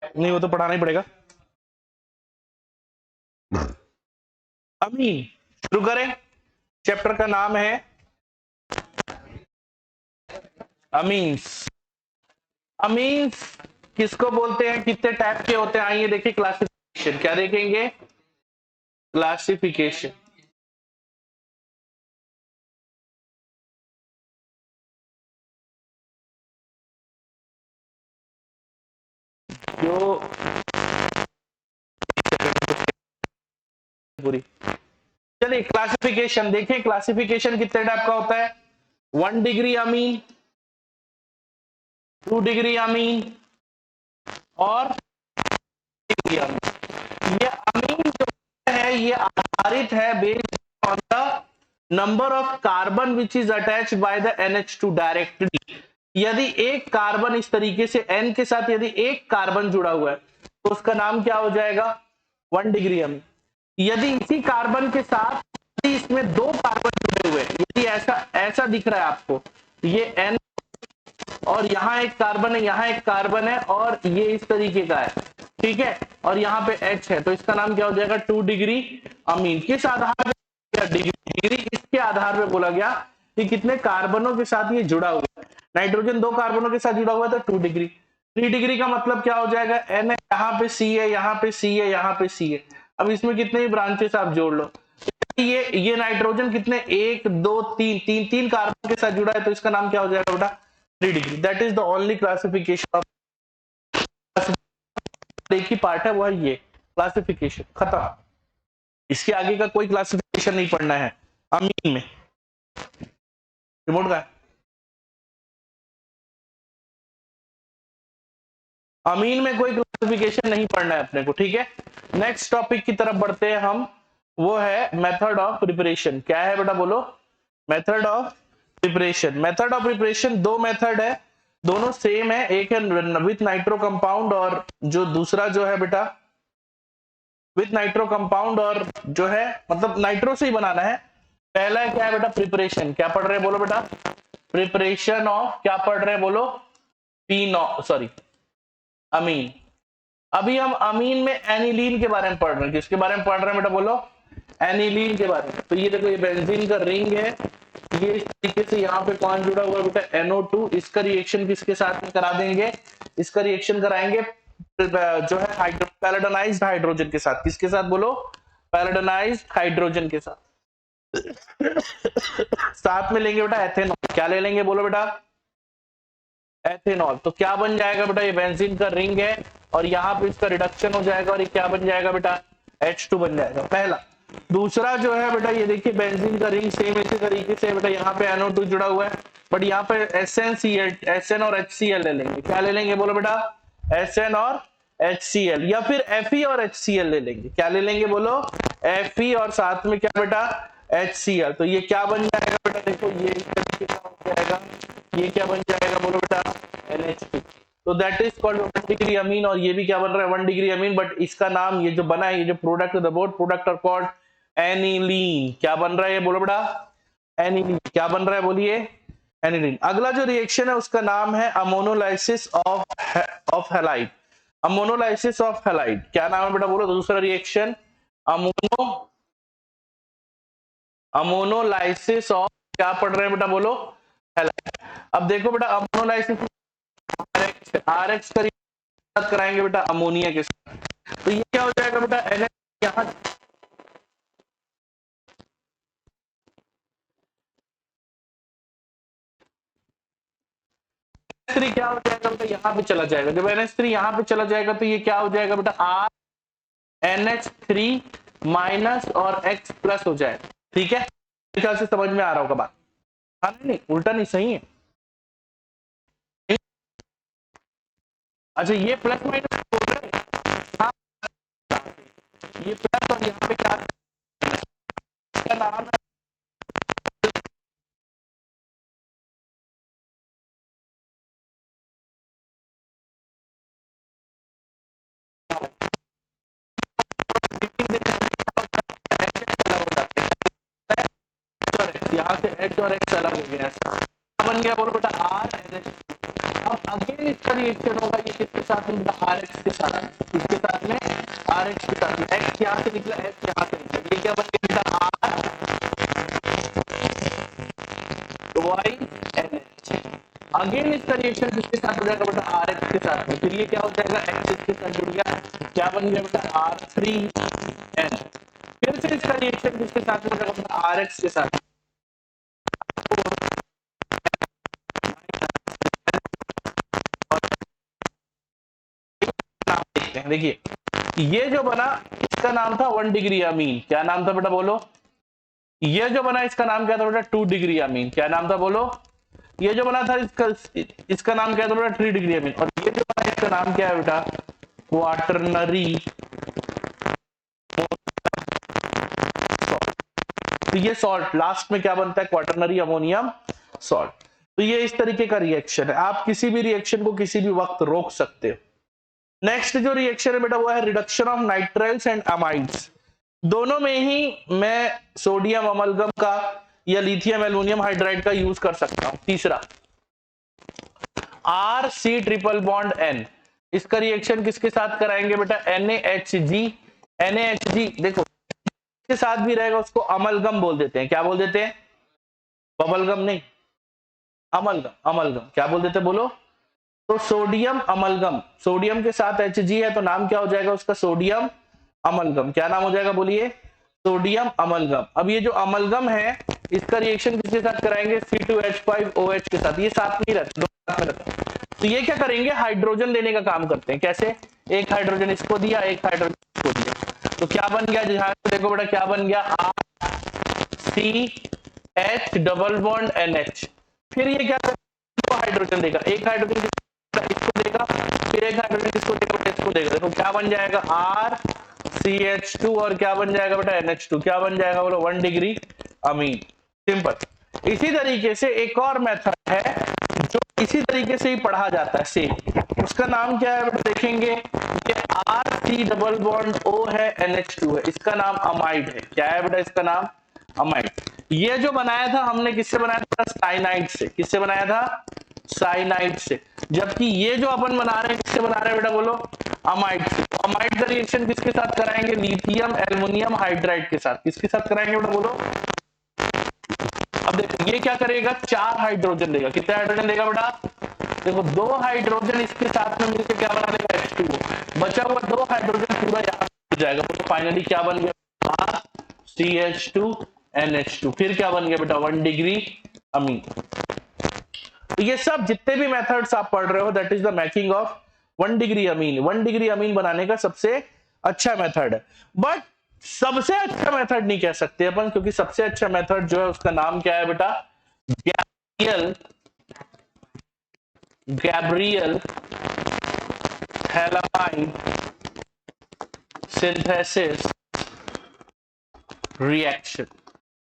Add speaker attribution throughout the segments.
Speaker 1: नहीं वो तो पढ़ाना ही पड़ेगा। अमीन, शुरू करें। चैप्टर का नाम है अमीन्स। अमीन्स किसको बोलते हैं, कितने टाइप के होते हैं, आइए देखिए क्लासिफिकेशन। क्या देखेंगे? क्लासिफिकेशन। जो पूरी, चलिए क्लासिफिकेशन देखिए। क्लासिफिकेशन कितने टाइप का होता है? 1 डिग्री अमीन, 2 डिग्री अमीन और डिग्री अमीन। ये अमीन जो है ये आधारित है based on the number of carbon which is attached by the NH2 directly. यदि एक कार्बन इस तरीके से N के साथ यदि एक कार्बन जुड़ा हुआ है तो उसका नाम क्या हो जाएगा? 1 डिग्री अमीन। यदि इसी कार्बन के साथ यदि इसमें 2 कार्बन जुड़े हुए हैं, यदि ऐसा ऐसा दिख रहा है आपको, ये N और यहाँ एक कार्बन है, यहाँ एक कार्बन है और ये इस तरीके का है, ठीक है, और यहाँ पे H है, तो इसका नाम क्या हो जाएगा? 2 डिग्री अमीन। किस आधार पर? डिग्री। डिग्री इसके आधार पर बोला गया कि कितने कार्बनों के साथ ये जुड़ा हुआ है। नाइट्रोजन 2 कार्बनों के साथ जुड़ा हुआ है तो 2 डिग्री। 3 डिग्री का मतलब क्या हो जाएगा? N है, यहाँ पे C है, यहाँ पे C है, यहाँ पे C है। अब इसमें कितने ही ब्रांचेस आप जोड़ लो, ये नाइट्रोजन कितने, 1 2 3 तीन तीन कार्बन के साथ जुड़ा है तो इसका नाम क्या हो जाएगा बेटा? 3 degree. That is the only classification of, एक ही पार्ट है वो है ये क्लासिफिकेशन, खत्म। इसके आगे का कोई क्लासिफिकेशन नहीं पढ़ना है। अमीन में रिमोट का है? अमीन में कोई क्लासिफिकेशन नहीं पढ़ना है अपने को, ठीक है। नेक्स्ट टॉपिक की तरफ बढ़ते हैं हम, वो है मेथड ऑफ प्रिपरेशन। क्या है बेटा बोलो? Method of preparation. Method of preparation दो मेथड है, दोनों सेम है। एक है विथ नाइट्रो कंपाउंड और जो दूसरा जो है बेटा विथ नाइट्रो कंपाउंड और जो है मतलब नाइट्रो से ही बनाना है। पहला क्या है बेटा? प्रिपरेशन। क्या पढ़ रहे हैं बोलो बेटा? प्रिपरेशन ऑफ, क्या पढ़ रहे हैं बोलो? पीनो सॉरी अमीन। अभी हम अमीन में एनिलीन के बारे में पढ़ रहे हैं। किसके बारे में पढ़ रहे हैं बेटा बोलो? एनिलीन के बारे में। तो ये देखो, ये बेंजीन का रिंग है, ये इस तरीके से यहाँ पे कौन जुड़ा हुआ है बेटा? NO2। इसका रिएक्शन किसके साथ में करा देंगे? इसका रिएक्शन कराएंगे जो है पैलेडोनाइज्ड हाइड्रोजन के साथ। किसके साथ बोलो? पैलेडोनाइज्ड हाइड्रोजन के साथ। साथ में लेंगे बेटा एथेनॉल। क्या ले लेंगे बोलो बेटा? एथेनॉल। तो क्या बन जाएगा बेटा? ये बेंजीन का रिंग है और यहाँ पे इसका रिडक्शन हो जाएगा और ये क्या बन जाएगा बेटा? H2 बन जाएगा, पहला। दूसरा जो है बेटा, ये देखिए बेंजीन का रिंग सेम इसी तरीके से बेटा, यहाँ पे NO2 जुड़ा हुआ है, बट यहाँ पे SN और HCl ले लेंगे। क्या ले लेंगे बोलो बेटा? SN और HCl, या फिर Fe और HCl ले लेंगे। क्या ले लेंगे बोलो? Fe और साथ में क्या बेटा? HCl। तो ये क्या बन जाएगा बेटा? देखो ये इस तरीके का हो जाएगा, ये क्या बन जाएगा बोलो बेटा? NH2। तो that is called 1 degree amine. और ये भी क्या बन रहा है? 1 डिग्री अमीन, बट इसका नाम ये जो बना है, ये जो product the both product are called aniline. क्या बन रहा है ये बोलो बेटा? एनिलीन। क्या बन रहा है बोलिए? एनिलीन। अगला जो रिएक्शन है उसका नाम है ammonolysis of halide. Ammonolysis of halide क्या नाम है बेटा बोलो? दूसरा रिएक्शन अमोनोलाइसिस ऑफ, क्या पढ़ रहे हैं बेटा बोलो? हैलाइड। अब देखो बेटा, अमोनोलाइसिस RX का रिएक्शन कराएंगे बेटा अमोनिया के साथ, तो ये क्या हो जाएगा बेटा? NH यहाँ NH3 क्या हो जाएगा बेटा? यहाँ पे चला जाएगा। जब NH3 यहाँ पे चला जाएगा तो ये क्या हो जाएगा बेटा? NH3 माइनस और X प्लस हो जाएगा, ठीक है। मेरे ख्याल से समझ में आ रहा होगा बात। हाँ नहीं, उल्टा नहीं, सही है। अच्छा, ये प्लस माइनस बोल रहे हैं? हाँ, ये प्लस और यहाँ पे क्या नाम है? यहाँ से H और X अलग हो गया, बन गया बोलो बेटा? R NH। अब अगेन इसका रिएक्शन होगा ये किसके साथ में, RX के साथ, किसके साथ में, RX के साथ में। X यहाँ से निकला, X यहाँ से निकला, ये क्या बन गया, RYNH। अगेन इसका रिएक्शन किसके साथ हो जाएगा बेटा, RX के साथ में, फिर ये क्या हो जाएगा, X इसके साथ जुड़ गया, क्या बन गया बेटा, R3N। फिर से इसका रिएक्शन किसके साथ हो जाएगा, RX के साथ, देखिए ये जो बना इसका नाम था 1 डिग्री अमीन। क्या नाम था बेटा, बोलो। ये जो बना इसका नाम क्या था बेटा, 2 डिग्री अमीन। क्या नाम था, बोलो। ये जो बना था इसका नाम क्या था बेटा, 3 डिग्री अमीन। और ये जो बना इसका नाम क्या है बेटा, क्वाटरनरी। तो ये सॉल्ट लास्ट में क्या बनता है, क्वाटरनरी अमोनियम सॉल्ट। तो ये इस तरीके का रिएक्शन है। आप किसी भी रिएक्शन को किसी भी वक्त रोक सकते हो। नेक्स्ट जो रिएक्शन है बेटा वो है reduction of nitriles and amides. दोनों में ही मैं सोडियम अमलगम का या लिथियम एल्युमिनियम हाइड्राइड का यूज कर सकता हूं। तीसरा RC ट्रिपल बॉन्ड N, इसका रिएक्शन किसके साथ कराएंगे बेटा, NaHG। NaHG देखो इसके साथ भी रहेगा, उसको अमलगम बोल देते हैं। क्या बोल देते हैं, बबलगम नहीं, अमलगम। अमलगम क्या बोल देते हैं, बोलो। तो सोडियम अमलगम, सोडियम के साथ Hg है तो नाम क्या हो जाएगा उसका, सोडियम अमलगम। क्या नाम हो जाएगा, बोलिए, सोडियम अमलगम। अब ये जो अमलगम है इसका रिएक्शन किसके साथ कराएंगे, C2H5OH के साथ। ये साथ नहीं रहते, दो साथ में रहते हैं। तो ये क्या करेंगे, हाइड्रोजन देने का काम करते हैं। कैसे, एक हाइड्रोजन इसको दिया, एक हाइड्रोजन इसको दिया, तो क्या बन गया, ध्यान से देखो बेटा, क्या बन गया, RCH डबल बॉन्ड NH। फिर ये क्या करेगा, हाइड्रोजन देगा, एक हाइड्रोजन इसको देगा, फिर एक हाइड्रोजन इसको देगा, इसको देगा। देखो क्या बन जाएगा, RCH2 और क्या बन जाएगा बेटा, NH2। क्या बन जाएगा, बोलो, 1 डिग्री अमीन। सिंपल। इसी तरीके से एक और मेथड है जो इसी तरीके से ही पढ़ा जाता है सेम, उसका नाम क्या है बेटा, देखेंगे कि RC डबल बॉन्ड O है, NH2 है, इसका नाम अमाइड है। क्या है बेटा, इसका नाम अमाइड। ये जो बनाया था हमने किससे बनाया था, साइनाइड से। किससे बनाया था, साइनाइड से। जबकि ये जो अपन बना रहे हैं किससे बना रहे हैं बेटा, बोलो, अमाइड से। अमाइड का रिएक्शन किसके साथ कराएंगे, लिथियम एल्युमिनियम हाइड्राइड के साथ। किसके साथ कराएंगे बेटा, बोलो। अब देखो ये क्या करेगा, 4 हाइड्रोजन देगा। कितने हाइड्रोजन देगा बेटा, देखो 2 हाइड्रोजन इसके साथ में मिलकर क्या बना देगा, H2O। बचा हुआ 2 हाइड्रोजन पूरा यहाँ हो जाएगा। तो फाइनली क्या बन गया, RCH2NH2। फिर क्या बन गया बेटा, 1 डिग्री अमीन। तो ये सब जितने भी मेथड्स आप पढ़ रहे हो that is the making of 1 degree amine. 1 degree amine बनाने का सबसे अच्छा मेथड है, बट सबसे अच्छा मेथड नहीं कह सकते अपन, क्योंकि सबसे अच्छा मेथड जो है उसका नाम क्या है बेटा, गैब्रियल थैलामाइड सिंथेसिस रिएक्शन।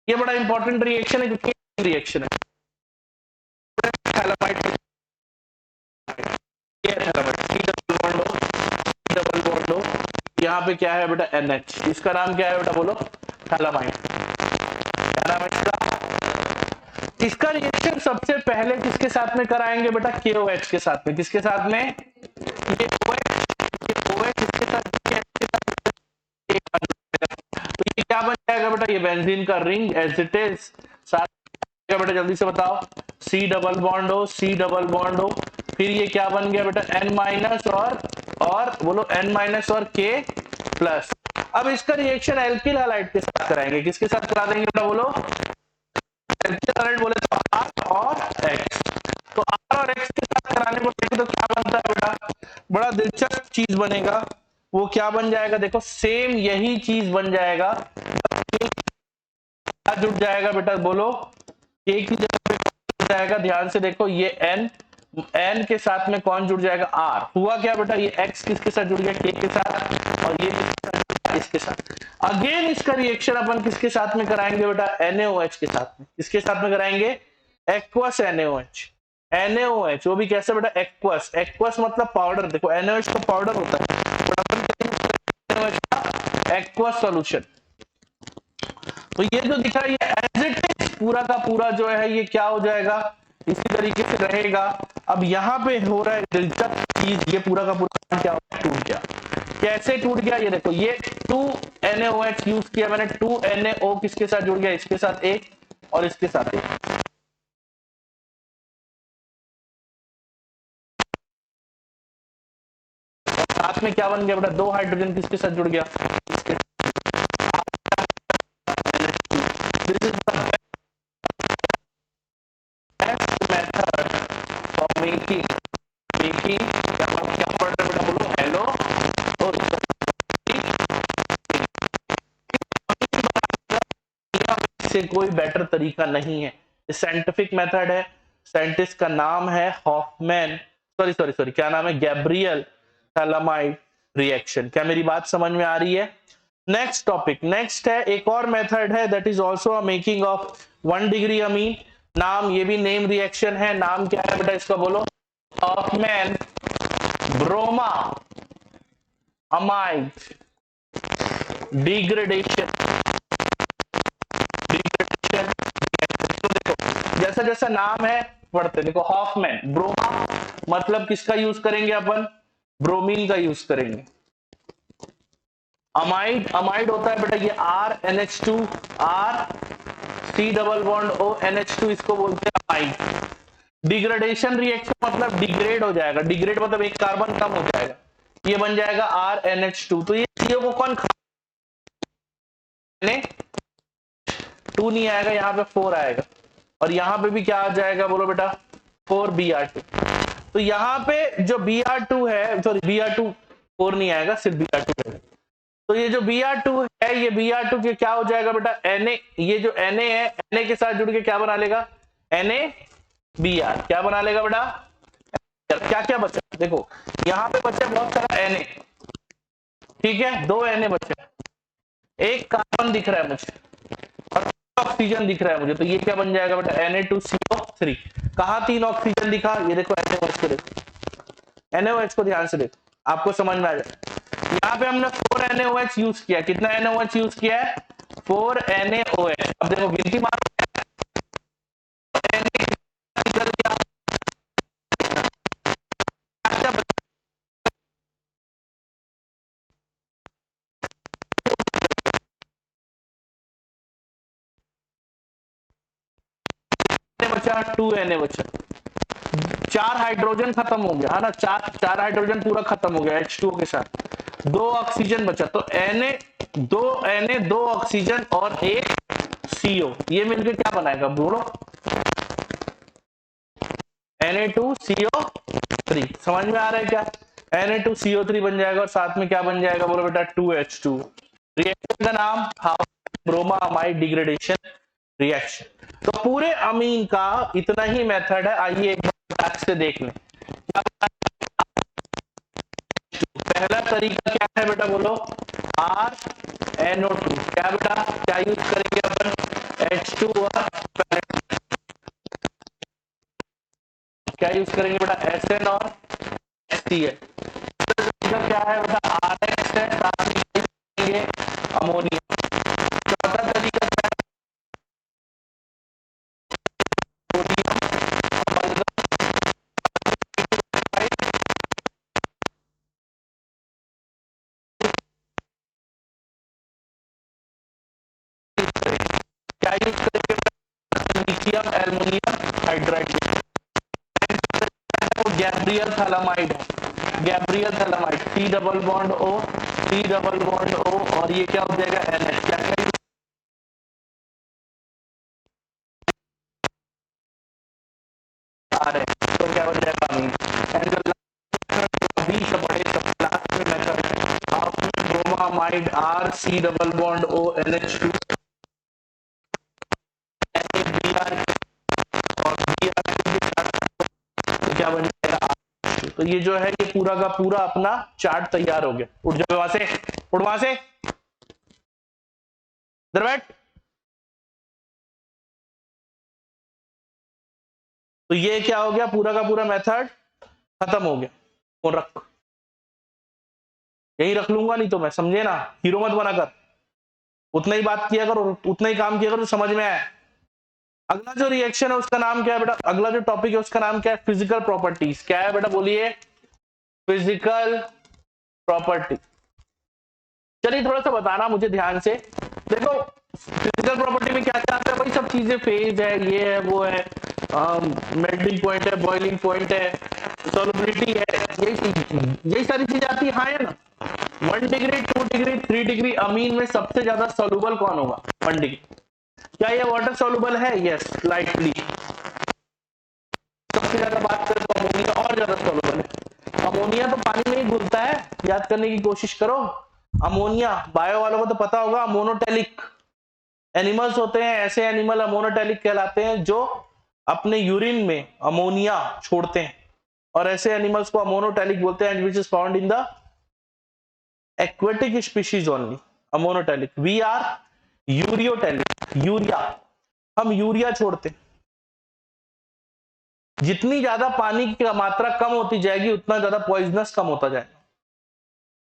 Speaker 1: ये बड़ा इंपॉर्टेंट रिएक्शन है क्योंकि रिएक्शन है थैलामाइड, डबल बॉन्ड हो, यहाँ पे क्या है बेटा, NH। इसका नाम क्या है बेटा, बोलो, थैलामाइड। क्या नाम है इसका। इसका रिएक्शन सबसे पहले किसके साथ में कराएंगे बेटा, KOH के साथ में। किसके साथ में, ये OH इसके साथ, तो ये क्या बन जाएगा बेटा, ये बेंजीन का रिंग एज इट इज। साथ बेटा जल्दी से बताओ, C डबल बॉन्ड हो, C डबल बॉन्ड हो, फिर ये क्या बन गया बेटा, N माइनस और बोलो N माइनस और K प्लस। अब इसका रिएक्शन एल्किल हैलाइड के साथ कराएंगे। किसके साथ करा देंगे बेटा, बोलो, एल्किल हैलाइड बोले तो R और X। तो R और X के साथ कराने को देखें तो क्या बनता है बेटा, बड़ा दिलचस्प चीज बनेगा। वो क्या बन जाएगा, देखो सेम यही चीज बन जाएगा। क्या जुड़ जाएगा बेटा, बोलो, K की जगह पे जुड़ जाएगा। ध्यान से देखो, ये N के साथ में कौन जुड़ जाएगा, R। हुआ क्या बेटा, ये X किसके साथ जुड़ गया, K के साथ, और ये इसके साथ। अगेन इसका रिएक्शन अपन किसके साथ में कराएंगे बेटा, NaOH के साथ में। किसके साथ में कराएंगे, एक्वस NaOH। NaOH वो भी कैसे बेटा, एक्वस। एक्वस मतलब पाउडर। देखो NaOH तो पाउडर होता है, एक्वस सॉल्यूशन। तो ये जो दिखा, ये एज इट इज पूरा का पूरा जो है ये क्या हो जाएगा, इसी तरीके से रहेगा। अब यहाँ पे हो रहा है दिलचस्प चीज, ये पूरा का पूरा क्या टूट गया। कैसे टूट गया ये देखो, ये 2NaOH यूज किया मैंने, 2NaO किसके साथ जुड़ गया, इसके साथ एक और इसके साथ एक। साथ में क्या बन गया बेटा, 2 हाइड्रोजन किसके साथ जुड़ गया, इसके। This is the best method for making क्या पढ़ रहे बेटा, बोलो हेलो। से कोई बेटर तरीका नहीं है, साइंटिफिक मेथड है, साइंटिस्ट का नाम है हॉफमैन, सॉरी क्या नाम है, गैब्रियल थैलामाइड रिएक्शन। क्या मेरी बात समझ में आ रही है? नेक्स्ट टॉपिक, नेक्स्ट है एक और मेथड है, that is also a making of 1 degree amine. नाम, ये भी नेम रिएक्शन है, नाम क्या है बेटा इसका, बोलो हॉफमैन ब्रोमा अमाइड डिग्रेडेशन। जैसा जैसा नाम है पढ़ते, देखो हॉफमैन, ब्रोमा मतलब किसका यूज करेंगे अपन, ब्रोमीन का यूज करेंगे। अमाइड, अमाइड होता है बेटा ये RNH2, R C double bond O NH2, इसको बोलते हैं अमाइड। डिग्रेडेशन रिएक्शन मतलब डिग्रेड हो जाएगा, डिग्रेड मतलब एक कार्बन कम हो जाएगा, ये बन जाएगा RNH2। तो ये CO को कौन खाने, 2 नहीं आएगा, यहाँ पे 4 आएगा, और यहाँ पे भी क्या आ जाएगा बोलो बेटा, 4Br2। तो यहाँ पे जो Br2 है, सॉरी Br2 4 नहीं आएगा, सिर्फ Br2 है। तो ये जो Br2 है, ये Br2 के क्या हो जाएगा बेटा, Na, ये जो Na है, Na के साथ जुड़ के क्या बना लेगा, NaBr, क्या बना लेगा बेटा, क्या क्या बचा, देखो यहाँ पे बचा बहुत सारा Na, ठीक है, 2 Na बचे, एक कार्बन दिख रहा है मुझे और ऑक्सीजन दिख रहा है मुझे, तो ये क्या बन जाएगा बेटा, Na2CO3। कहा 3 ऑक्सीजन दिखा, ये देखो NaOH को देखो, NaOH को ध्यान से देखो, आपको समझ में आ जाए। यहाँ पे हमने 4 NaOH यूज किया, कितना NaOH यूज किया है, 4 NaOH। अब देखो गिनती मार, बचा 2 Na बचा, 4 हाइड्रोजन खत्म हो गया है ना, 4 हाइड्रोजन पूरा खत्म हो गया H2O के साथ, 2 ऑक्सीजन बचा, तो Na 2 ऑक्सीजन और 1 CO, ये मिलकर क्या बनाएगा बोलो, Na2CO3। समझ में आ रहा है क्या, Na2CO3 बन जाएगा और साथ में क्या बन जाएगा बोलो बेटा, 2H2। रिएक्शन का नाम ब्रोमामाइड डिग्रेडेशन रिएक्शन। तो पूरे अमीन का इतना ही मेथड है, आइए एक बार से देख लें। पहला तरीका क्या है बेटा बोलो, RNO2, क्या बेटा, क्या यूज करेंगे अपन, H2 और क्या यूज करेंगे बेटा, SN और HCl। क्या है बेटा, RX है, साथ में करेंगे अमोनिया। चौथा तरीका क्या है, क्या यूज करेंगे, lithium aluminium hydride, Gabriel phthalimide, Gabriel phthalimide, C double bond O, C double bond O, और ये क्या हो जाएगा NH, क्या क्या आ रहे हैं, तो क्या बन जाएगा amine, bromamide R C double bond O NH2 और क्या बन जाएगा, तो ये जो है ये पूरा का पूरा अपना चार्ट तैयार हो गया। उठ जाओ वहां से, उठ वहां से, इधर बैठ। तो ये क्या हो गया, पूरा का पूरा मेथड खत्म हो गया। फोन रख, यही रख लूंगा, नहीं तो मैं, समझे ना, हीरो मत बना कर, उतना ही बात किया कर, उतना ही काम किया कर जो समझ में आए। अगला जो रिएक्शन है उसका नाम क्या है बेटा, अगला जो टॉपिक है उसका नाम क्या है, फिजिकल प्रॉपर्टीज। क्या है बेटा बोलिए, फिजिकल प्रॉपर्टी। चलिए थोड़ा सा बताना मुझे ध्यान से। देखो फिजिकल प्रॉपर्टी में क्या क्या आता है भाई, सब चीजें, फेज है, ये है, वो है, मेल्टिंग पॉइंट है, बॉइलिंग पॉइंट है, सॉल्युबिलिटी है, यही सारी चीजें आती है, हाँ है ना। 1 डिग्री, 2 डिग्री, 3 डिग्री अमीन में सबसे ज्यादा सॉल्युबल कौन होगा, 1 डिग्री। क्या ये वाटर सॉल्युबल है, यस स्लाइटली। सबसे ज्यादा बात करें तो अमोनिया और ज्यादा सॉल्युबल है। अमोनिया तो पानी में ही घुलता है, याद करने की कोशिश करो। अमोनिया बायो वालों को तो पता होगा, मोनोटेलिक एनिमल्स होते हैं, ऐसे एनिमल अमोनोटेलिक कहलाते हैं जो अपने यूरिन में अमोनिया छोड़ते हैं, और ऐसे एनिमल्स को अमोनोटेलिक बोलते हैं, which is found in the aquatic species only. Ammonotelic, we are ureotelic, urea, हम यूरिया छोड़ते। जितनी ज्यादा पानी की मात्रा कम होती जाएगी उतना ज्यादा पॉइजनस कम होता जाएगा।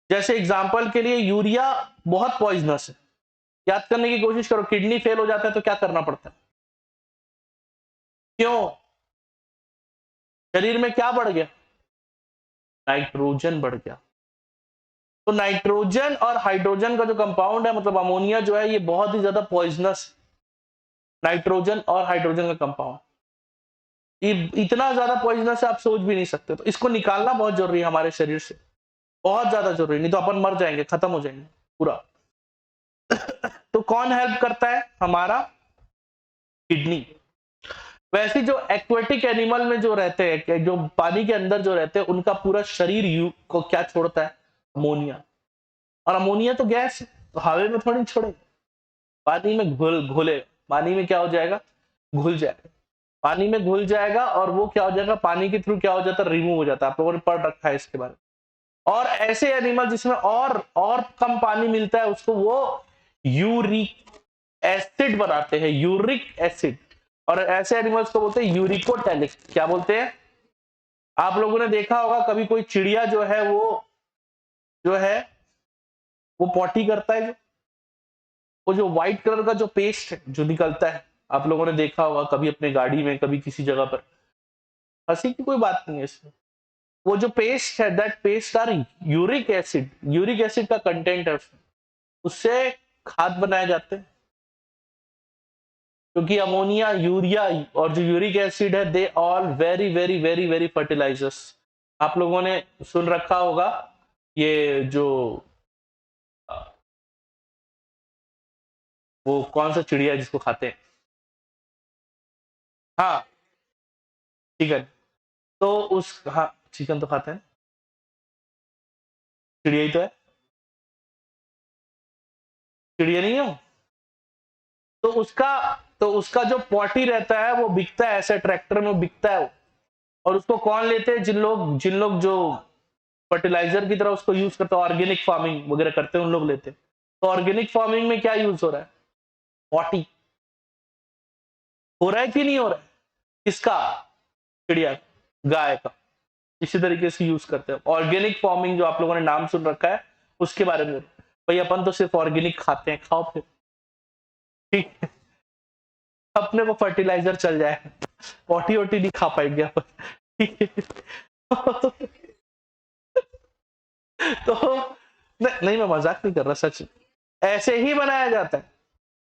Speaker 1: जैसे एग्जांपल के लिए यूरिया बहुत पॉइजनस है, याद करने की कोशिश करो, किडनी फेल हो जाता है तो क्या करना पड़ता है, क्यों, शरीर में क्या बढ़ गया, नाइट्रोजन बढ़ गया। तो नाइट्रोजन और हाइड्रोजन का जो कंपाउंड है, मतलब अमोनिया जो है, ये बहुत ही ज्यादा पॉइजनस, नाइट्रोजन और हाइड्रोजन का कंपाउंड ये इतना ज्यादा पॉइजनस है आप सोच भी नहीं सकते। तो इसको निकालना बहुत जरूरी है हमारे शरीर से, बहुत ज्यादा जरूरी, नहीं तो अपन मर जाएंगे, खत्म हो जाएंगे पूरा। तो कौन हेल्प करता है, हमारा किडनी। वैसे जो एक्वेटिक एनिमल में जो रहते हैं, जो पानी के अंदर जो रहते हैं, उनका पूरा शरीर यू को क्या छोड़ता है, अमोनिया। और अमोनिया तो गैस है, तो हवा में थोड़ी छोड़े, पानी में घुले, पानी में क्या हो जाएगा, घुल जाएगा, पानी में घुल जाएगा, और वो क्या हो जाएगा, पानी के थ्रू क्या हो जाता है, रिमूव हो जाता है। आप लोगों ने पढ़ रखा है इसके बारे में। और ऐसे एनिमल जिसमें और कम पानी मिलता है, उसको वो यूरिक एसिड बनाते हैं, यूरिक एसिड। और ऐसे एनिमल्स को बोलते हैं यूरिकोटेलिक। क्या बोलते हैं, आप लोगों ने देखा होगा कभी कोई चिड़िया जो है वो पॉटी करता है, वो जो व्हाइट कलर का जो पेस्ट है जो निकलता है, आप लोगों ने देखा होगा कभी अपने गाड़ी में, कभी किसी जगह पर। हंसी की कोई बात नहीं है इसमें। वो जो पेस्ट है, that paste are uric acid, uric acid का कंटेंट है उसमें, उससे खाद बनाए जाते हैं। क्योंकि अमोनिया, यूरिया और जो यूरिक एसिड है, they all very very very very fertilizers. आप लोगों ने सुन रखा होगा ये जो वो कौन सा चिड़िया है जिसको खाते हैं, हाँ चिकन। तो उस, हाँ चिकन तो खाते हैं, चिड़िया ही तो है, चिड़िया नहीं हो। तो उसका जो पॉटी रहता है वो बिकता है, ऐसे ट्रैक्टर में बिकता है वो। और उसको कौन लेते हैं, जिन लोग जो फर्टिलाइजर की तरह उसको यूज करते हैं, ऑर्गेनिक फार्मिंग वगैरह करते हैं, उन लोग लेते हैं। तो ऑर्गेनिक फार्मिंग में क्या यूज हो रहा है, पॉटी हो रहा है कि नहीं हो रहा है, किसका, चिड़िया, गाय का। इसी तरीके से यूज करते हैं ऑर्गेनिक फार्मिंग, जो आप लोगों ने नाम सुन रखा है उसके बारे में। भाई अपन तो सिर्फ ऑर्गेनिक खाते हैं, खाओ फिर, ठीक है, अपने को फर्टिलाइजर चल जाए, पॉटी वोटी नहीं खा पाएंगे अपन, ठीक है। तो नहीं, मैं मजाक नहीं कर रहा, सच ऐसे ही बनाया जाता है।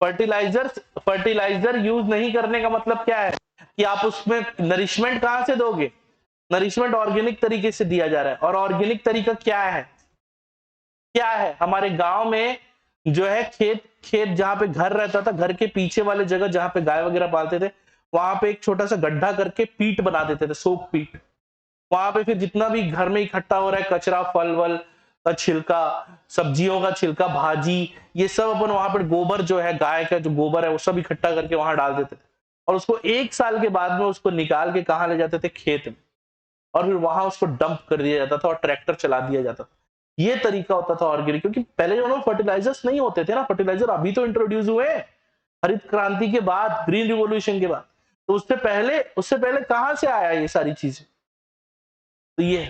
Speaker 1: फर्टिलाइजर यूज नहीं करने का मतलब क्या है, कि आप उसमें नरिशमेंट कहां से दोगे, नरिशमेंट ऑर्गेनिक तरीके से दिया जा रहा है। और ऑर्गेनिक तरीका क्या है हमारे गांव में जो है, खेत जहां पे घर रहता था, घर के पीछे वाले जगह जहां पे गाय वगैरह पालते थे, वहां पे एक छोटा सा गड्ढा करके पीट बना देते थे, सोक पीट। वहां पे फिर जितना भी घर में इकट्ठा हो रहा है कचरा, फल वल का छिलका, सब्जियों का छिलका, भाजी, ये सब अपन वहां पर, गोबर जो है, गाय का जो गोबर है, वो सब इकट्ठा करके वहां डाल देते थे। और उसको 1 साल के बाद में उसको निकाल के कहाँ ले जाते थे, खेत में। और फिर वहां उसको डंप कर दिया जाता था और ट्रैक्टर चला दिया जाता था। ये तरीका होता था ऑर्गेनिक, क्योंकि पहले जो फर्टिलाइजर्स नहीं होते थे ना, फर्टिलाइजर अभी तो इंट्रोड्यूस हुए हरित क्रांति के बाद, ग्रीन रिवोल्यूशन के बाद। तो उससे पहले कहां से आया ये सारी चीजें, तो ये,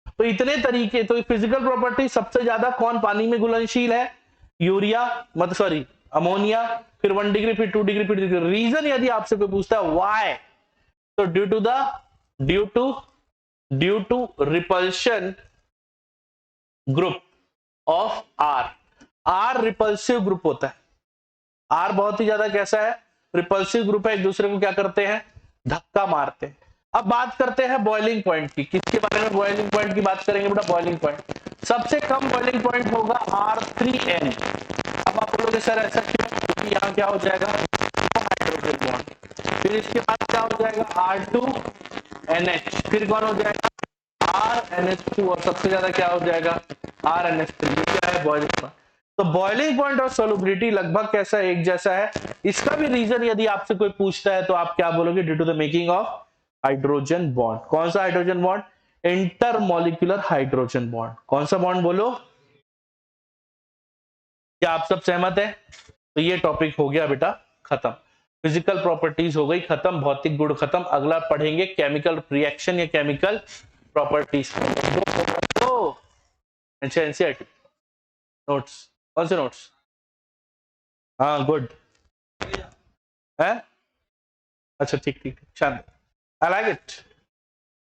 Speaker 1: तो इतने तरीके। तो फिजिकल प्रॉपर्टी सबसे ज्यादा कौन पानी में घुलनशील है, यूरिया, मतलब सॉरी अमोनिया, फिर 1 डिग्री, फिर 2 डिग्री, फिर डिग्री। रीजन यदि आपसे कोई पूछता है व्हाई, तो due to repulsion group of R. R repulsive group होता है। आर बहुत ही ज्यादा कैसा है, रिपल्सिव ग्रुप है, एक दूसरे को क्या करते हैं, धक्का मारते हैं। अब बात करते हैं बॉइलिंग पॉइंट की। किसके बारे में बॉइलिंग पॉइंट की बात करेंगे बेटा? बॉइलिंग पॉइंट सबसे कम बॉइलिंग पॉइंट होगा R3N। अब आप बोलोगे सर ऐसा क्यों? क्योंकि यहाँ क्या हो जाएगा, हाइड्रोजन बॉन्ड। फिर इसके बाद क्या हो जाएगा, R2NH, फिर कौन हो जाएगा, RNH2, और सबसे ज्यादा क्या हो जाएगा, RNH3। ये क्या है, बॉइलिंग पॉइंट। तो बॉइलिंग पॉइंट और सोलुबिलिटी लगभग कैसा है, एक जैसा है। इसका भी रीजन यदि आपसे कोई पूछता है तो आप क्या बोलोगे, due to the making of hydrogen bond. कौन सा hydrogen bond? Intermolecular hydrogen bond. कौन सा बॉन्ड बोलो? क्या आप सब सहमत है? तो ये टॉपिक हो गया बेटा खत्म। फिजिकल प्रॉपर्टीज हो गई खत्म, भौतिक गुण खत्म। अगला पढ़ेंगे केमिकल रिएक्शन या केमिकल प्रॉपर्टीज। अच्छा, एनसीईआरटी नोट्स, कौन से नोट्स? हाँ गुड है, अच्छा ठीक ठीक शांत, आई लाइक इट।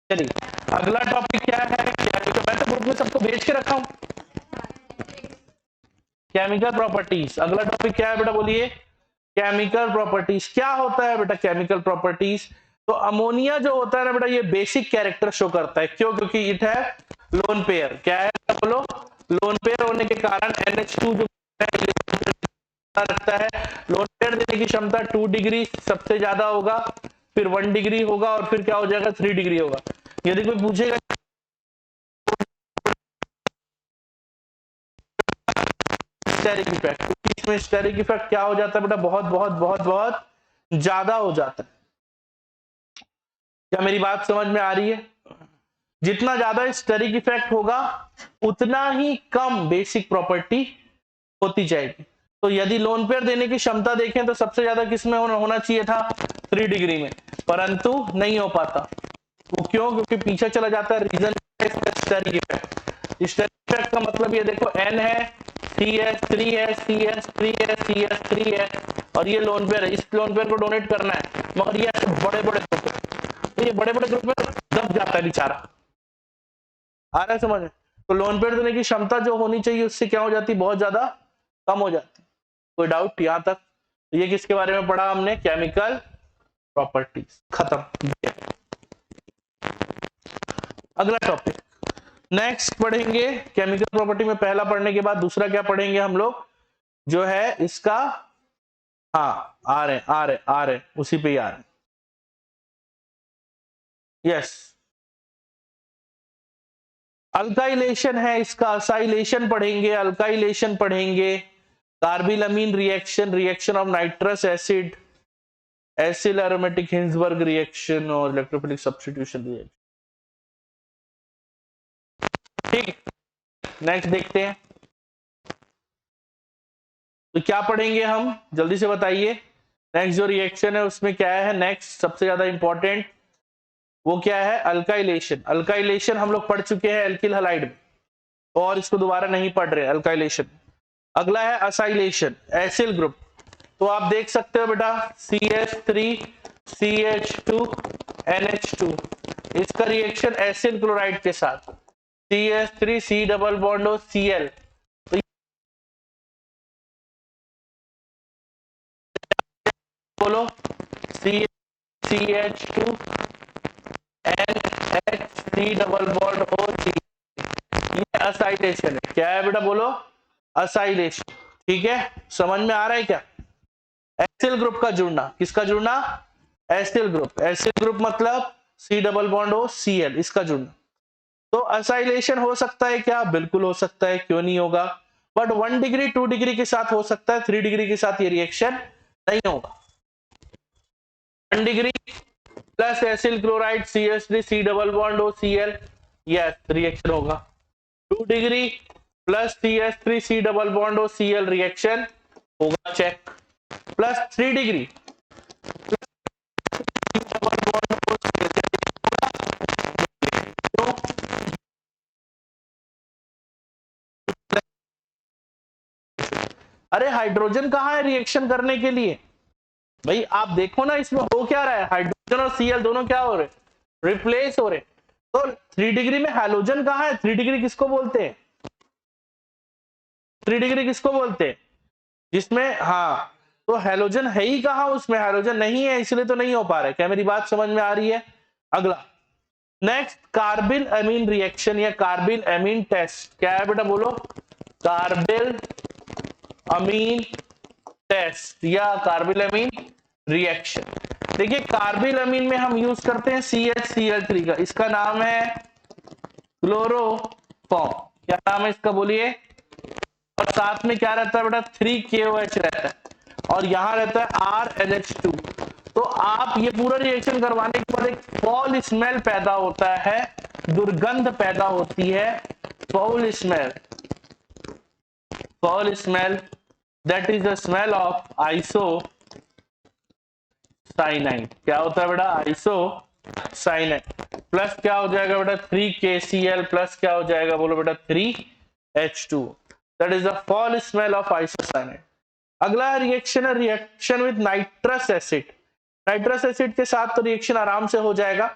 Speaker 1: चलिए अगला टॉपिक क्या है, केमिकल। मैं तो ग्रुप में सबको भेज के रखा हूं। केमिकल प्रॉपर्टीज, अगला टॉपिक क्या है बेटा, बोलिए। केमिकल प्रॉपर्टीज क्या होता है बेटा? केमिकल प्रॉपर्टीज तो अमोनिया जो होता है ना बेटा, ये बेसिक कैरेक्टर शो करता है। क्यों? क्योंकि इट है लोन पेयर। क्या है बोलो? लोन पेयर होने के कारण NH2 जो है रखता है। लोन पेयर देने की क्षमता 2 डिग्री सबसे ज्यादा होगा, फिर 1 डिग्री होगा, और फिर क्या हो जाएगा, 3 डिग्री होगा। यदि कोई पूछेगा स्टेरिक इफेक्ट, तो इसमें स्टेरिक इफेक्ट क्या हो जाता है बेटा, बहुत बहुत बहुत बहुत ज्यादा हो जाता है। क्या मेरी बात समझ में आ रही है? जितना ज्यादा स्टेरिक इफेक्ट होगा उतना ही कम बेसिक प्रॉपर्टी होती जाएगी। तो यदि लोन पेयर देने की क्षमता देखें तो सबसे ज्यादा किसमें होना चाहिए था, 3 डिग्री में, परंतु नहीं हो पाता। वो क्यों? क्योंकि पीछे चला जाता है। Reason steric effect. Steric effect का मतलब ये देखो, N है, CS3 है, CS3 है, CS3 है, और ये लोन पेयर है। इस लोन पेयर को डोनेट करना है, मगर ये बड़े बड़े ग्रुप है, तो ये बड़े बड़े ग्रुप में दब जाता है बेचारा। आ रहा है समझ? तो लोन पेयर देने की क्षमता जो होनी चाहिए उससे क्या हो जाती, बहुत ज्यादा कम हो जाती। कोई डाउट यहां तक? तो ये किसके बारे में पढ़ा हमने, केमिकल प्रॉपर्टीज। खत्म। अगला टॉपिक नेक्स्ट पढ़ेंगे। केमिकल प्रॉपर्टी में पहला पढ़ने के बाद दूसरा क्या पढ़ेंगे हम लोग, जो है इसका, हाँ आ रहे उसी पे ही आ रहे। यस, अल्काइलेशन है इसका, असाइलेशन पढ़ेंगे, अल्काइलेशन पढ़ेंगे, carbylamine reaction, reaction of nitrous acid, acyl aromatic Hinsberg reaction, और इलेक्ट्रोफिलिक सब्स्टिट्यूशन रिएक्शन। ठीक, नेक्स्ट देखते हैं। तो क्या पढ़ेंगे हम, जल्दी से बताइए। नेक्स्ट जो रिएक्शन है उसमें क्या है, नेक्स्ट सबसे ज्यादा इंपॉर्टेंट वो क्या है, अल्काइलेशन। अल्काइलेशन हम लोग पढ़ चुके हैं एल्किल हलाइड में, और इसको दोबारा नहीं पढ़ रहे अल्काइलेशन। अगला है असाइलेशन, एसिल ग्रुप। तो आप देख सकते हो बेटा, CH3 CH2 NH2, इसका रिएक्शन एसिल क्लोराइड के साथ, CH3 C double bond O Cl, तो बोलो CH2 NH3 double bond O Cl, ये असाइलेशन है। क्या है बेटा, बोलो, असाइलेशन। ठीक है, समझ में आ रहा है क्या? एसिल ग्रुप का जुड़ना, किसका जुड़ना, एसिल ग्रुप। एसिल ग्रुप मतलब C double bond O Cl, इसका जुड़ना। तो असाइलेशन हो सकता है क्या, बिल्कुल हो सकता है, क्यों नहीं होगा। बट 1 डिग्री 2 डिग्री के साथ हो सकता है, 3 डिग्री के साथ ये रिएक्शन नहीं होगा। 1 degree plus acyl chloride CH3 C double bond O Cl, yes reaction होगा। 2 degree plus CH3 C double bond O Cl, reaction होगा, check. Plus 3 degree double bond O Cl, अरे हाइड्रोजन कहाँ है रिएक्शन करने के लिए? भाई आप देखो ना इसमें हो क्या रहा है, हाइड्रोजन और Cl दोनों क्या हो रहे, रिप्लेस हो रहे। तो 3 डिग्री में हैलोजन कहाँ है? 3 डिग्री किसको बोलते हैं? 3 डिग्री किसको बोलते हैं? जिसमें, हाँ, तो हैलोजन है ही कहाँ, उसमें हैलोजन नहीं है, इसलिए तो नहीं हो पा रहा है। क्या मेरी बात समझ में आ रही है? अगला नेक्स्ट, कार्बिल अमीन रिएक्शन या कार्बिल अमीन टेस्ट। क्या है बेटा बोलो? कार्बिल अमीन टेस्ट या कार्बिल अमीन रिएक्शन। देखिए कार्बिल अमीन में हम यूज करते हैं CHCl3 का, इसका नाम है क्लोरोफॉर्म। क्या नाम है इसका बोलिए? और साथ में क्या रहता है बेटा? 3KOH रहता है, और यहां रहता है RNH2। तो आप ये पूरा रिएक्शन करवाने के बाद एक फॉल स्मेल पैदा होता है, दुर्गंध पैदा होती है, foul smell, foul smell, that is the smell of isocyanide. क्या होता है बेटा? आइसोसाइनाइड प्लस क्या हो जाएगा बेटा? 3KCl प्लस क्या हो जाएगा बोलो बेटा? 3H2। That is the fall smell of isocyanide. अगला रिएक्शन है reaction with nitrous acid. Nitrous acid के साथ तो रिएक्शन आराम से हो जाएगा,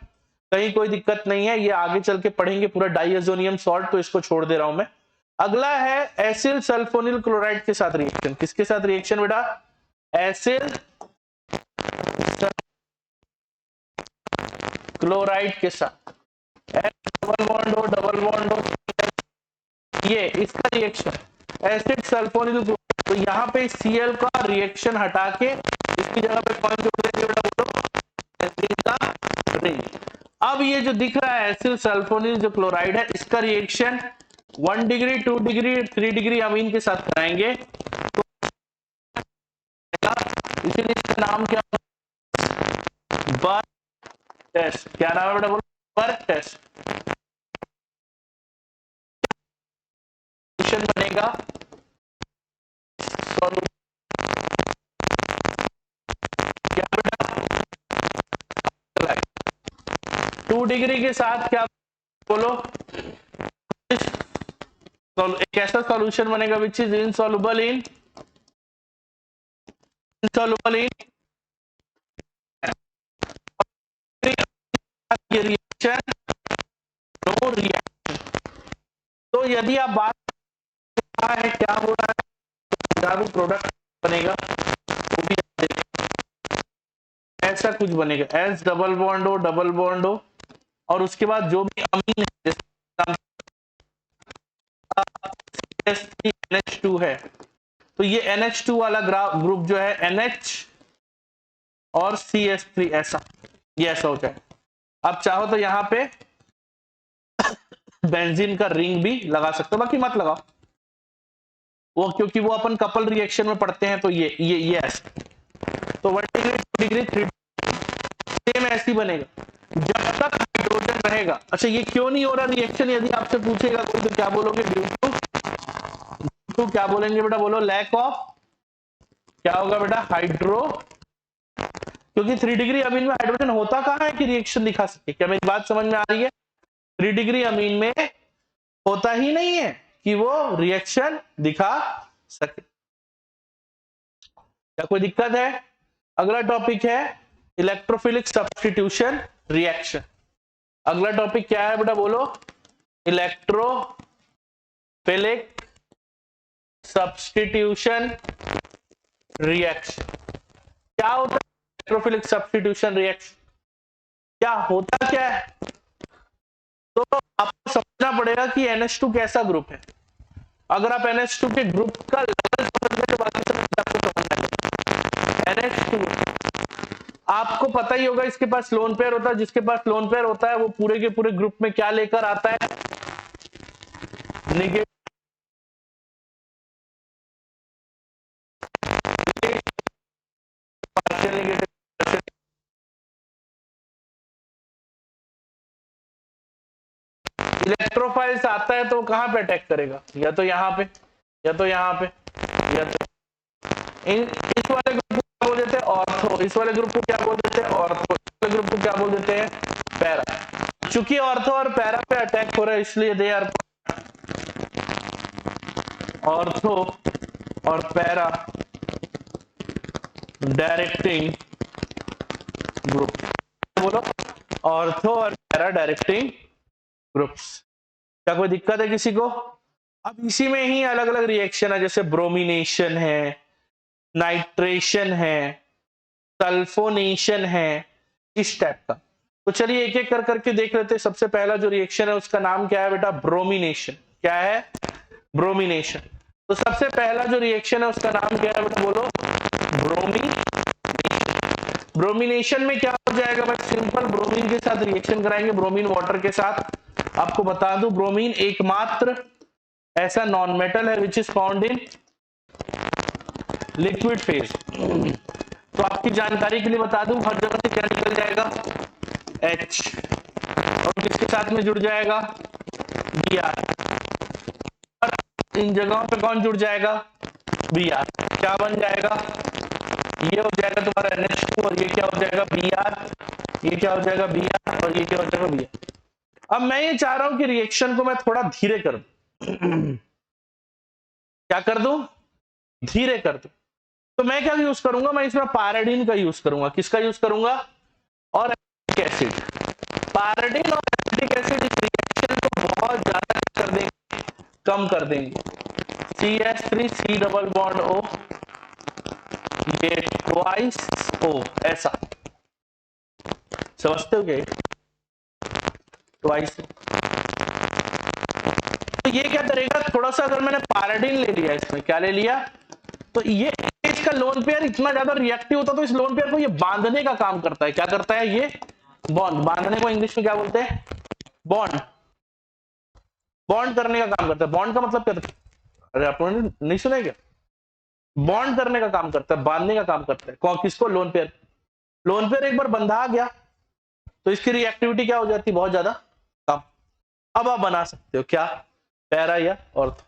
Speaker 1: कहीं कोई दिक्कत नहीं है, ये आगे चल के पढ़ेंगे पूरा डाइएजोनियम सॉल्ट, तो इसको छोड़ दे रहा हूं मैं। अगला है एसिल सल्फोनिल क्लोराइड के साथ रिएक्शन। किसके साथ रिएक्शन बेटा? एसिल क्लोराइड के साथ। डबल बॉन्ड हो, डबल बॉन्ड हो, ये इसका रिएक्शन एसिड सल्फोनिल क्लोराइड। तो यहाँ पे Cl का रिएक्शन हटा के इसकी जगह पे कौन जोड़ देंगे बेटा बोलो? एसिल का रिंग। अब ये जो दिख रहा है एसिल सल्फोनिल जो क्लोराइड है, इसका reaction 1 degree 2 degree 3 degree amine के साथ कराएंगे, तो इसीलिए इसका नाम क्या? बर्क टेस्ट। क्या नाम है बेटा बोलो? बर्क टेस्ट। बनेगा क्या बेटा? 2 डिग्री के साथ क्या बोलो? एक ऐसा सॉल्यूशन बनेगा which is insoluble in reaction, no reaction. तो यदि आप बात है क्या हो रहा है, प्रोडक्ट बनेगा, वो भी ऐसा कुछ बनेगा, एस डबल बॉन्ड हो, डबल बॉन्ड हो, और उसके बाद जो भी अमीन है NH2 है, तो ये NH2 वाला ग्रुप जो है NH और CH3 ऐसा, ये ऐसा हो जाए। अब चाहो तो यहाँ पे बेंजीन का रिंग भी लगा सकते हो, बाकी मत लगाओ वो, क्योंकि वो अपन कपल रिएक्शन में पढ़ते हैं। तो ये ऐसे, तो 1 डिग्री 2 डिग्री 3 सेम ऐसी बनेगा जब तक हाइड्रोजन रहेगा। अच्छा ये क्यों नहीं हो रहा रिएक्शन, यदि आपसे पूछेगा कोई तो क्या बोलोगे? ड्यू टू क्या बोलेंगे बेटा बोलो? लैक ऑफ, क्या होगा बेटा? हाइड्रो, क्योंकि 3 डिग्री अमीन में हाइड्रोजन होता कहाँ है कि रिएक्शन दिखा सके। क्या मेरी बात समझ में आ रही है? 3 डिग्री अमीन में होता ही नहीं है कि वो रिएक्शन दिखा सके। क्या कोई दिक्कत है? अगला टॉपिक है इलेक्ट्रोफिलिक सब्स्टिट्यूशन रिएक्शन। अगला टॉपिक क्या है बेटा बोलो? Electrophilic substitution reaction. क्या होता है इलेक्ट्रोफिलिक सब्स्टिट्यूशन रिएक्शन? क्या होता क्या है? तो आपको समझना पड़ेगा कि NH2 कैसा ग्रुप है। अगर आप NH2 के ग्रुप का लेवल समझ गए तो बाकी सब आपको समझ आएगा। NH2 आपको पता ही होगा, इसके पास लोन पेयर होता है, जिसके पास लोन पेयर होता है वो पूरे के पूरे ग्रुप में क्या लेकर आता है? नेगेटिव। इलेक्ट्रोफाइल्स आता है तो कहां पे अटैक करेगा? या तो यहाँ पे, या तो यहाँ पे, या तो इस वाले ग्रुप को क्या बोल देते हैं? ऑर्थो। इस वाले ग्रुप को क्या बोल देते हैं? ऑर्थो। इस वाले ग्रुप को क्या बोल देते हैं? पैरा। चूंकि ऑर्थो और पैरा पे अटैक हो रहा है इसलिए दे आर ऑर्थो और पैरा डायरेक्टिंग ग्रुप। बोलो, ऑर्थो और पैरा डायरेक्टिंग ग्रुप्स। क्या कोई दिक्कत है किसी को? अब इसी में ही अलग अलग रिएक्शन है, जैसे ब्रोमिनेशन है, नाइट्रेशन है, सल्फोनेशन है, इस टाइप का। तो चलिए एक एक कर करके देख लेते हैं। सबसे पहला जो रिएक्शन है उसका नाम क्या है बेटा? ब्रोमिनेशन। क्या है? ब्रोमिनेशन। तो सबसे पहला जो रिएक्शन है उसका नाम क्या है बेटा? बोलो, ब्रोमिनेशन। ब्रोमिनेशन में क्या हो जाएगा भाई? सिंपल ब्रोमीन के साथ रिएक्शन कराएंगे, ब्रोमीन वाटर के साथ। आपको बता दूं, ब्रोमीन एकमात्र ऐसा नॉन मेटल है विच is found in liquid phase. तो आपकी जानकारी के लिए बता दूं, हर जगह से क्या निकल जाएगा? H। और किसके साथ में जुड़ जाएगा? Br। इन जगहों पे कौन जुड़ जाएगा? Br। क्या बन जाएगा? ये हो जाएगा तुम्हारा NH2 और ये क्या हो जाएगा? Br। ये क्या हो जाएगा? Br और ये क्या हो जाएगा? Br। अब मैं ये चाह रहा हूं कि रिएक्शन को मैं थोड़ा धीरे कर दूं। क्या कर दूं? धीरे कर दूं। तो मैं क्या यूज करूंगा? मैं इसमें पैराडीन का यूज करूंगा। किसका यूज करूंगा? और एसिटिक एसिड। पैराडीन और एसिटिक एसिड इस रिएक्शन को बहुत ज्यादा कर देंगे, कम कर देंगे। CH3 C double bond O, ये ट्वाइस O, ऐसा समझते हो क्या? ट्वाइस। तो ये क्या करेगा? थोड़ा सा अगर मैंने पैराडीन ले लिया, इसमें क्या ले लिया, तो ये इसका लोन पेयर इतना ज्यादा रिएक्टिव होता है, तो इस लोन पेयर को ये बांधने का काम करता है। क्या करता है? ये बॉन्ड। बांधने को इंग्लिश में क्या बोलते हैं? बॉन्ड। बॉन्ड करने का काम करता है। बॉन्ड का मतलब क्या? अरे आप लोगों ने नहीं सुना क्या? बॉन्ड करने का काम करता है, बांधने का काम करता है। कौन? किसको? Lone pair. लोन पेयर एक बार बंधा गया तो इसकी रिएक्टिविटी क्या हो जाती है? बहुत ज्यादा कम। अब आप बना सकते हो क्या? पैरा या ऑर्थो।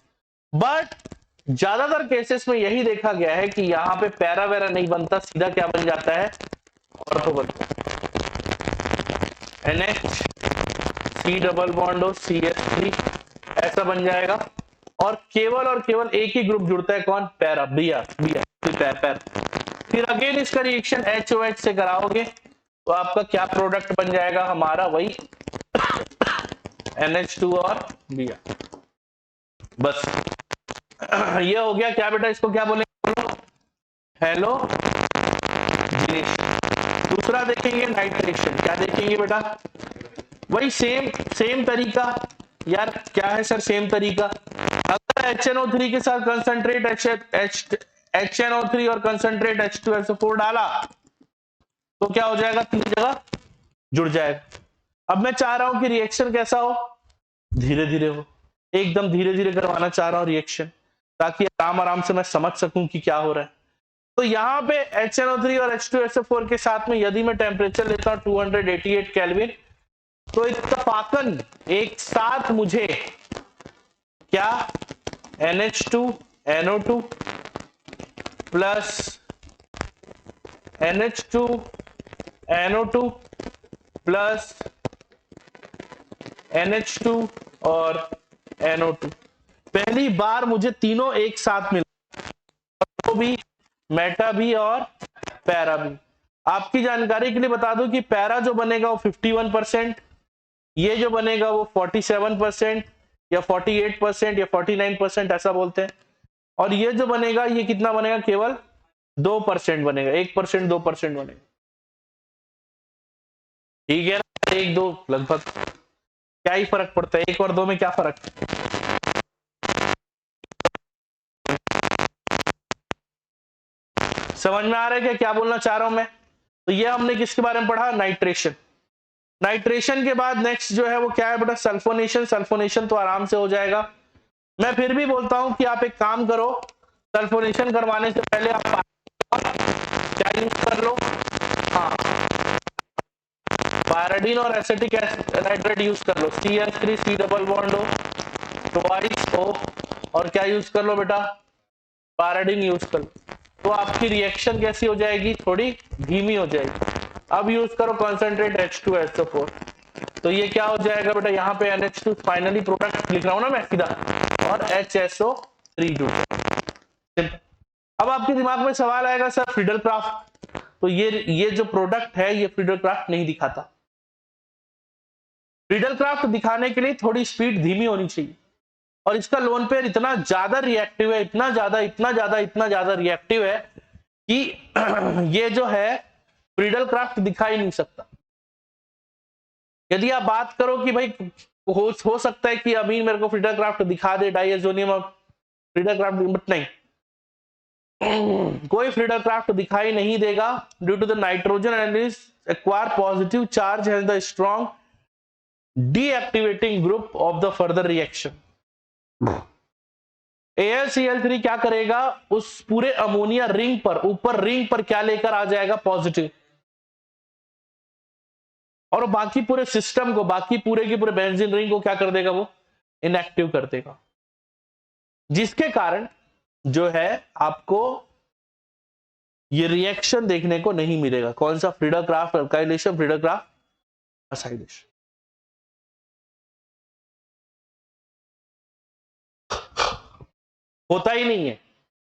Speaker 1: बट ज्यादातर केसेस में यही देखा गया है कि यहां पे पैरा वैरा नहीं बनता, सीधा क्या बन जाता है? ऑर्थो बनता है। NH C double bond O CH3 ऐसा बन जाएगा। और केवल एक ही ग्रुप जुड़ता है, कौन? पैरा। पैरा। फिर अगेन इसका रिएक्शन HOH से कराओगे तो आपका क्या प्रोडक्ट बन जाएगा? हमारा वही NH2 और Br। बस ये हो गया। क्या बेटा इसको क्या बोलेंगे? हेलो। दूसरा देखेंगे नाइट्रेशन। क्या देखेंगे बेटा? वही सेम तरीका। यार क्या है सर सेम तरीका? अगर HNO3 के साथ कंसंट्रेट HNO3 और कंसंट्रेट H2SO4 डाला तो क्या हो जाएगा? तीन जगह जुड़ जाएगा। अब मैं चाह रहा हूं कि रिएक्शन कैसा हो? धीरे धीरे हो। एकदम धीरे धीरे करवाना चाह रहा हूं रिएक्शन, ताकि आराम से मैं समझ सकूं कि क्या हो रहा है। तो यहाँ पे HNO3 और H2SO4 के साथ में यदि मैं टेम्परेचर लेता हूं 288 केल्विन, तो इत्तफाकन एक साथ मुझे क्या? NH2 NO2 plus NH2 NO2 plus NH2 और NO2, पहली बार मुझे तीनों एक साथ मिला, तो भी मेटा भी और पैरा भी। आपकी जानकारी के लिए बता दूं कि पैरा जो बनेगा वो 51%, ये जो बनेगा वो 47% या 48% या 49% ऐसा बोलते हैं, और ये जो बनेगा ये कितना बनेगा? केवल 2% बनेगा। 1% 2% बनेगा। ठीक है ना? 1-2 लगभग क्या ही फर्क पड़ता है? 1 और 2 में क्या फर्क? समझ में आ रहा है क्या बोलना चाह रहा हूं मैं? तो ये हमने किसके बारे में पढ़ा? नाइट्रेशन। नाइट्रेशन के बाद नेक्स्ट जो है वो क्या है बेटा? सल्फोनेशन। सल्फोनेशन तो आराम से हो जाएगा। मैं फिर भी बोलता हूं कि आप एक काम करो, सल्फोनेशन करवाने से पहले आप क्या यूज कर लो? हाँ, पैराडीन और एसिटिक नाइट्रेट यूज कर लो। CH3 C double bond O, twice O, और क्या यूज कर लो बेटा? पैराडीन यूज कर लो। तो आपकी रिएक्शन कैसी हो जाएगी? थोड़ी धीमी हो जाएगी। अब यूज करो कंसंट्रेट H2SO4, तो ये क्या हो जाएगा बेटा? यहाँ पे NH2 फाइनली प्रोडक्ट लिख रहा हूं ना मैं सीधा, और HSO3 जुड़ जाएगा। अब आपके दिमाग में सवाल आएगा सर फ्रीडल क्राफ्ट, तो ये जो प्रोडक्ट है ये फ्रीडल क्राफ्ट नहीं दिखाता। फ्रीडल क्राफ्ट दिखाने के लिए थोड़ी स्पीड धीमी होनी चाहिए, और इसका लोन पेयर इतना ज्यादा रिएक्टिव है, इतना ज्यादा रिएक्टिव है कि ये जो है फ्रीडल क्राफ्ट दिखा ही नहीं सकता। यदि आप बात करो कि भाई हो सकता है कि अमीन मेरे को फ्रीडल क्राफ्ट दिखा दे डाइएजोनियम और फ्रीडल क्राफ्ट, बट नहीं, कोई फ्रीडल क्राफ्ट दिखाई नहीं देगा due to the nitrogen analysis acquire positive charge has the strong deactivating group of the further reaction. AlCl3 क्या करेगा, उस पूरे अमोनिया रिंग पर, ऊपर रिंग पर क्या लेकर आ जाएगा, पॉजिटिव, और बाकी पूरे सिस्टम को, बाकी पूरे की पूरे बेंजीन रिंग को क्या कर देगा, वो इनएक्टिव कर देगा, जिसके कारण जो है आपको ये रिएक्शन देखने को नहीं मिलेगा। कौन सा, Friedel craft alkylation, Friedel craft acylation. होता ही नहीं है।